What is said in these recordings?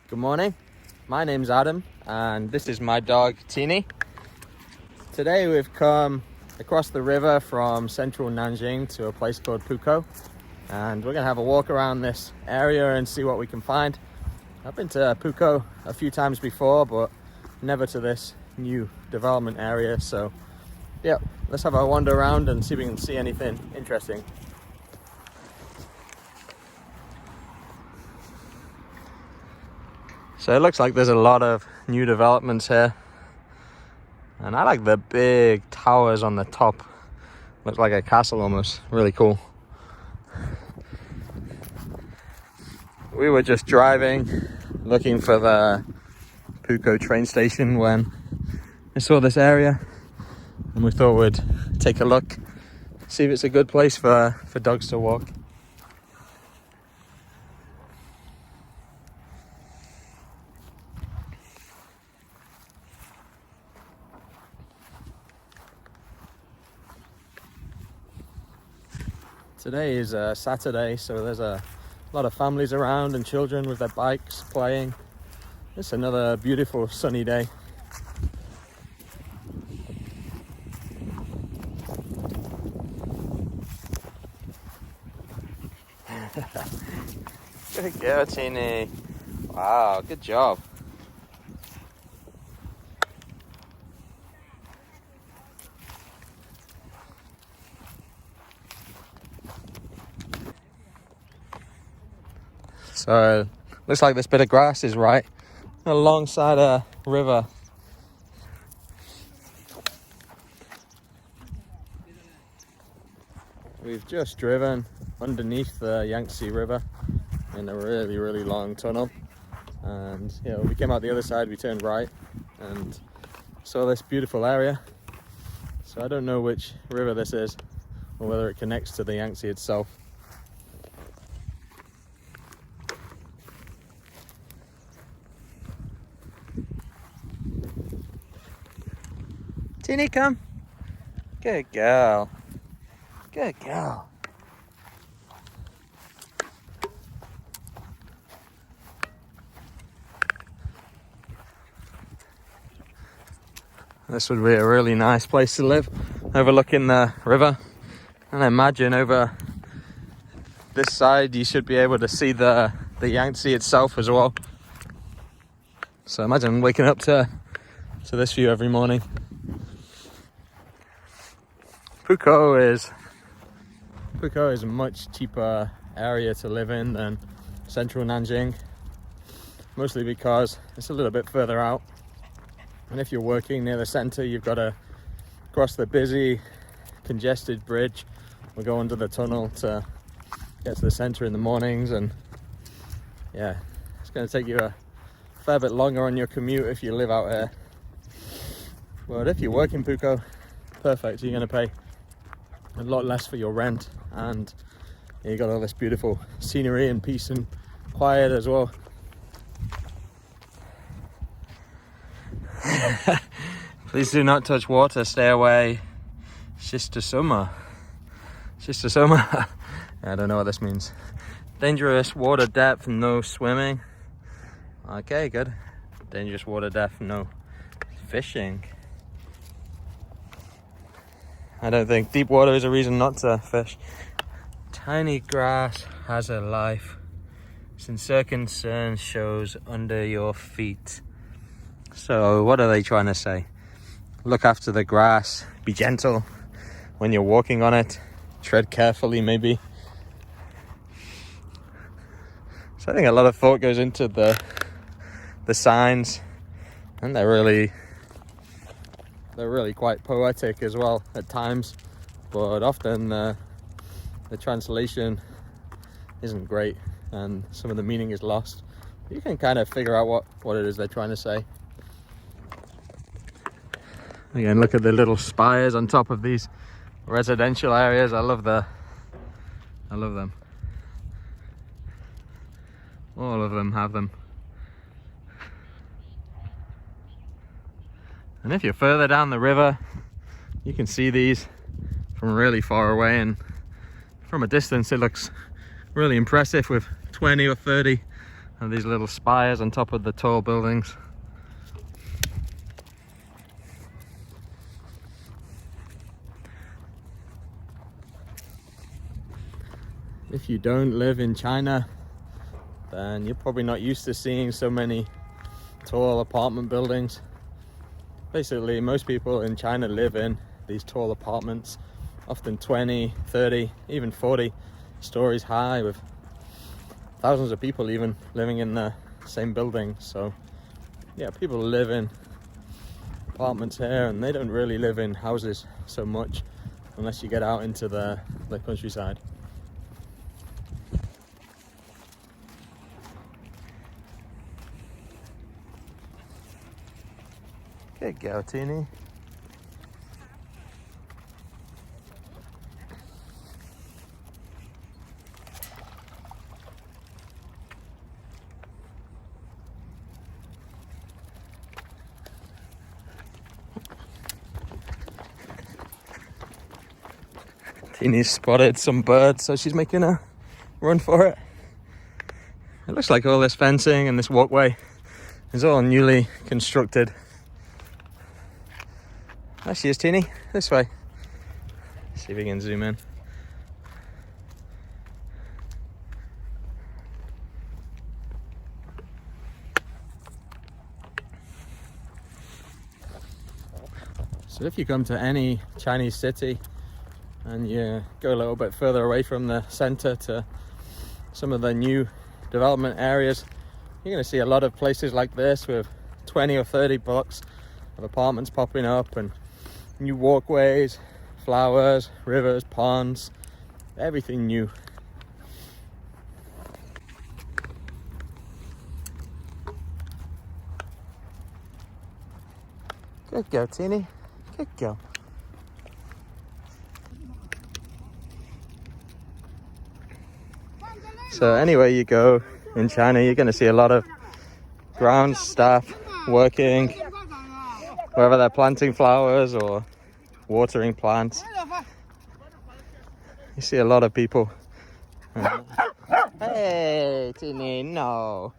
Good morning, my name's Adam and this is my dog Teeny. Today we've come across the river from central Nanjing to a place called Pukou, and we're gonna have a walk around this area and see what we can find. I've been to Pukou a few times before, but never to this new development area, so yeah, let's have a wander around and see if we can see anything interesting. So it looks like there's a lot of new developments here, and I like the big towers on the top. Looks like a castle almost. Really cool. We were just driving looking for the Pukou train station when I saw this area, and we thought we'd take a look, see if it's a good place for dogs to walk. Today is Saturday, so there's a lot of families around and children with their bikes playing. It's another beautiful sunny day. Good girl, Teeny. Wow, good job. So, looks like this bit of grass is right alongside a river. We've just driven underneath the Yangtze River in a really long tunnel, and we came out the other side, we turned right and saw this beautiful area. So I don't know which river this is or whether it connects to the Yangtze itself. Teeny, come. Good girl. Good girl. This would be a really nice place to live, overlooking the river. And I imagine over this side you should be able to see the Yangtze itself as well. So imagine waking up to this view every morning. Pukou is a much cheaper area to live in than central Nanjing, mostly because it's a little bit further out, and if you're working near the center you've got to cross the busy congested bridge or go under the tunnel to get to the center in the mornings, and yeah, it's going to take you a fair bit longer on your commute if you live out here. But if you work in Pukou, perfect, you're going to pay a lot less for your rent, and you got all this beautiful scenery and peace and quiet as well. Please do not touch water, stay away. Shistosoma. I don't know what this means. Dangerous water depth, no swimming. Okay, good. Dangerous water depth, no fishing. I don't think deep water is a reason not to fish. Tiny grass has a life. Sincere concern shows under your feet. So what are they trying to say? Look after the grass. Be gentle when you're walking on it. Tread carefully, maybe. So I think a lot of thought goes into the signs, and they're really quite poetic as well at times, but often the translation isn't great and some of the meaning is lost. You can kind of figure out what it is they're trying to say. Again, look at the little spires on top of these residential areas. I love them. All of them have them. And if you're further down the river, you can see these from really far away, and from a distance it looks really impressive with 20 or 30 And these little spires on top of the tall buildings. If you don't live in China, then you're probably not used to seeing so many tall apartment buildings. Basically, most people in China live in these tall apartments, often 20, 30, even 40 stories high, with thousands of people even living in the same building. So yeah, people live in apartments here, and they don't really live in houses so much unless you get out into the countryside. Good girl, Teeny. Teeny's spotted some birds, so she's making a run for it. It looks like all this fencing and this walkway is all newly constructed. There she is, Teeny. This way. See if we can zoom in. So if you come to any Chinese city and you go a little bit further away from the center to some of the new development areas, you're going to see a lot of places like this with 20 or 30 blocks of apartments popping up, and new walkways, flowers, rivers, ponds, everything new. Good girl, Teeny. Good girl. So anywhere you go in China, you're going to see a lot of ground staff working, whether they're planting flowers or watering plants. You see a lot of people. Hey, Teeny, no.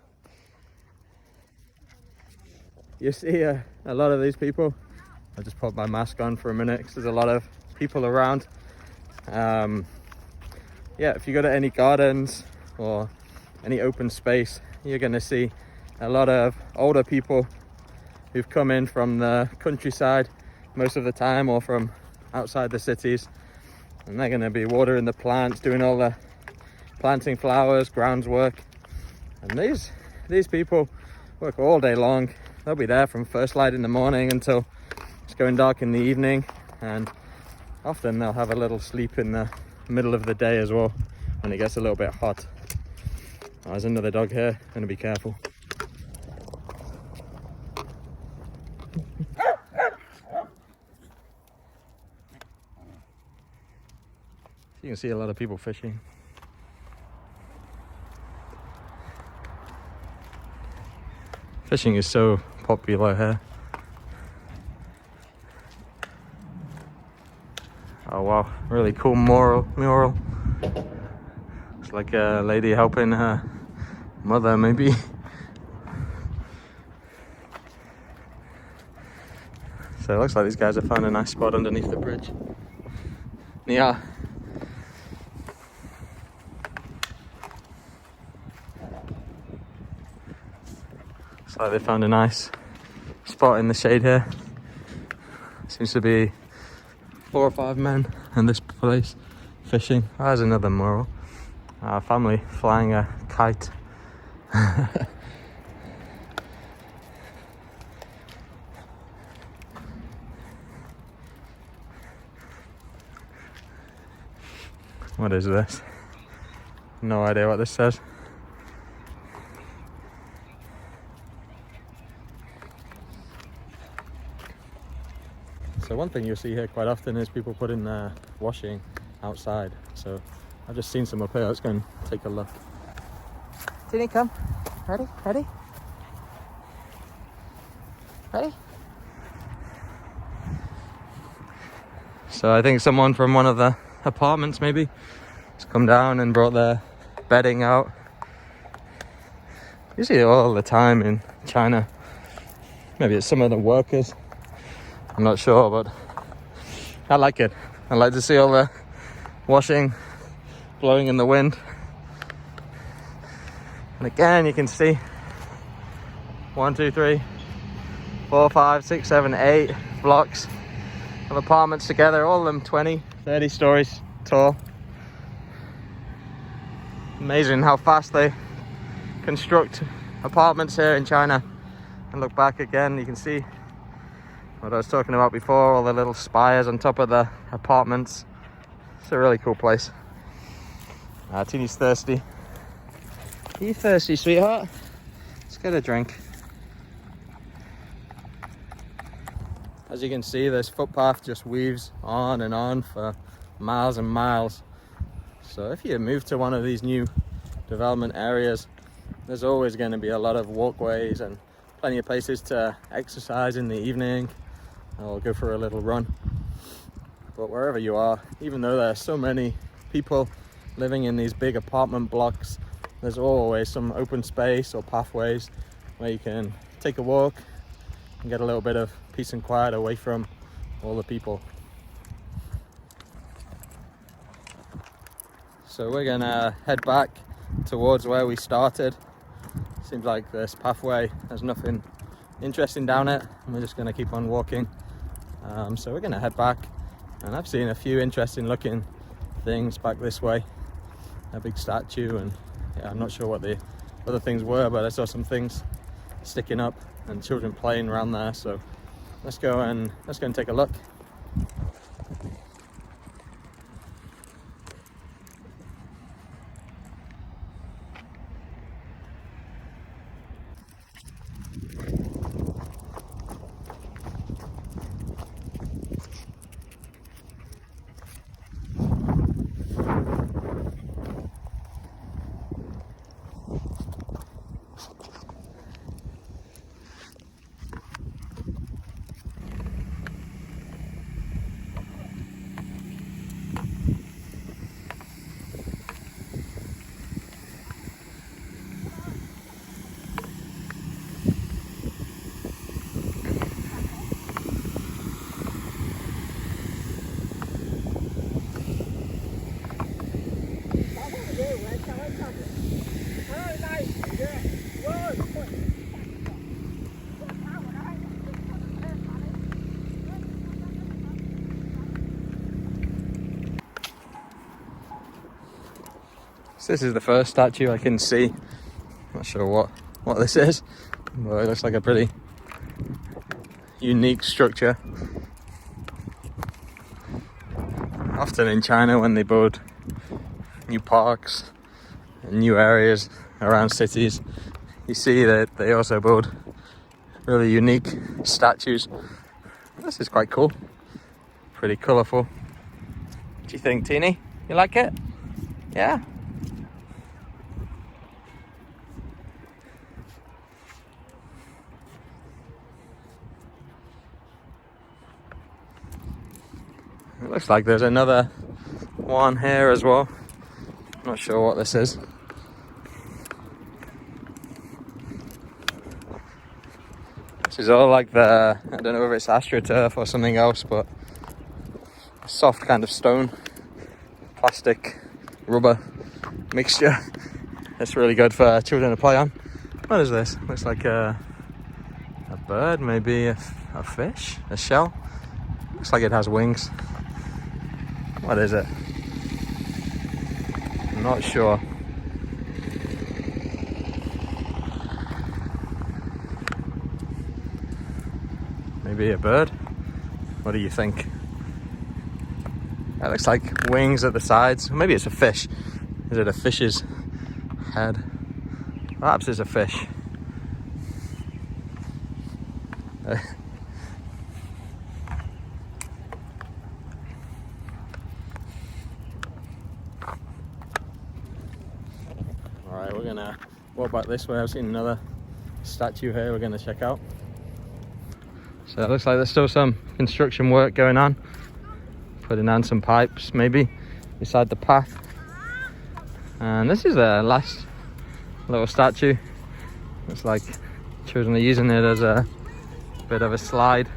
You see a lot of these people. I just put my mask on for a minute because there's a lot of people around. Yeah, if you go to any gardens or any open space, you're going to see a lot of older people who've come in from the countryside most of the time, or from outside the cities, and they're going to be watering the plants, doing all the planting flowers, grounds work. And these people work all day long. They'll be there from first light in the morning until it's going dark in the evening, and often they'll have a little sleep in the middle of the day as well when it gets a little bit hot. Oh, there's another dog here. I'm going to be careful. You can see a lot of people fishing. Fishing is so popular here. Oh wow, really cool mural. It's like a lady helping her mother, maybe. So it looks like these guys have found a nice spot underneath the bridge. Yeah. Looks like they found a nice spot in the shade here. Seems to be 4 or 5 men in this place fishing. Oh, there's another mural. A family flying a kite. What is this? No idea what this says. So one thing you'll see here quite often is people putting their washing outside. So I've just seen some up here. Let's go and take a look. Teeny, come. Ready? Ready? Ready? So I think someone from one of the apartments maybe has come down and brought their bedding out. You see it all the time in China. Maybe it's some of the workers, I'm not sure, but I like it. I like to see all the washing blowing in the wind. And again, you can see 1, 2, 3, 4, 5, 6, 7, 8 blocks of apartments together, all of them 20, 30 stories tall. Amazing how fast they construct apartments here in China. And look back again, you can see what I was talking about before, all the little spires on top of the apartments. It's a really cool place. Teeny's thirsty. Are you thirsty, sweetheart? Let's get a drink. As you can see, this footpath just weaves on and on for miles and miles. So if you move to one of these new development areas, there's always going to be a lot of walkways and plenty of places to exercise in the evening or go for a little run. But wherever you are, even though there are so many people living in these big apartment blocks, there's always some open space or pathways where you can take a walk and get a little bit of peace and quiet away from all the people. So we're gonna head back towards where we started. Seems like this pathway has nothing interesting down it, and we're just gonna keep on walking. So we're gonna head back, and I've seen a few interesting looking things back this way. A big statue, and yeah, I'm not sure what the other things were, but I saw some things sticking up and children playing around there. So let's go and take a look. So this is the first statue I can see. Not sure what this is, but it looks like a pretty unique structure. Often in China, when they build new parks and new areas around cities, you see that they also build really unique statues. This is quite cool, pretty colourful. What do you think, Teeny? You like it? Yeah? It looks like there's another one here as well. Not sure what this is. This is all like I don't know if it's astroturf or something else, but a soft kind of stone, plastic, rubber mixture. It's really good for children to play on. What is this? Looks like a bird, maybe a fish, a shell. Looks like it has wings. What is it? I'm not sure. Maybe a bird? What do you think? It looks like wings at the sides. Maybe it's a fish. Is it a fish's head? Perhaps it's a fish. Alright, we're gonna walk back this way. I've seen another statue here we're gonna check out. So it looks like there's still some construction work going on. Putting on some pipes maybe beside the path. And this is the last little statue It's like children are using it as a bit of a slide.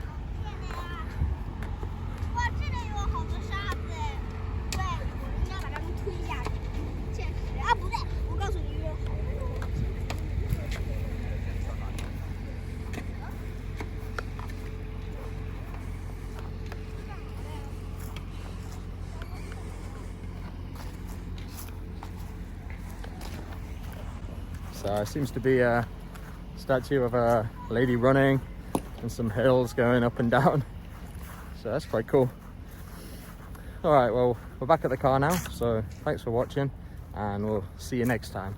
So it seems to be a statue of a lady running and some hills going up and down. So that's quite cool. All right, well, we're back at the car now. So thanks for watching and we'll see you next time.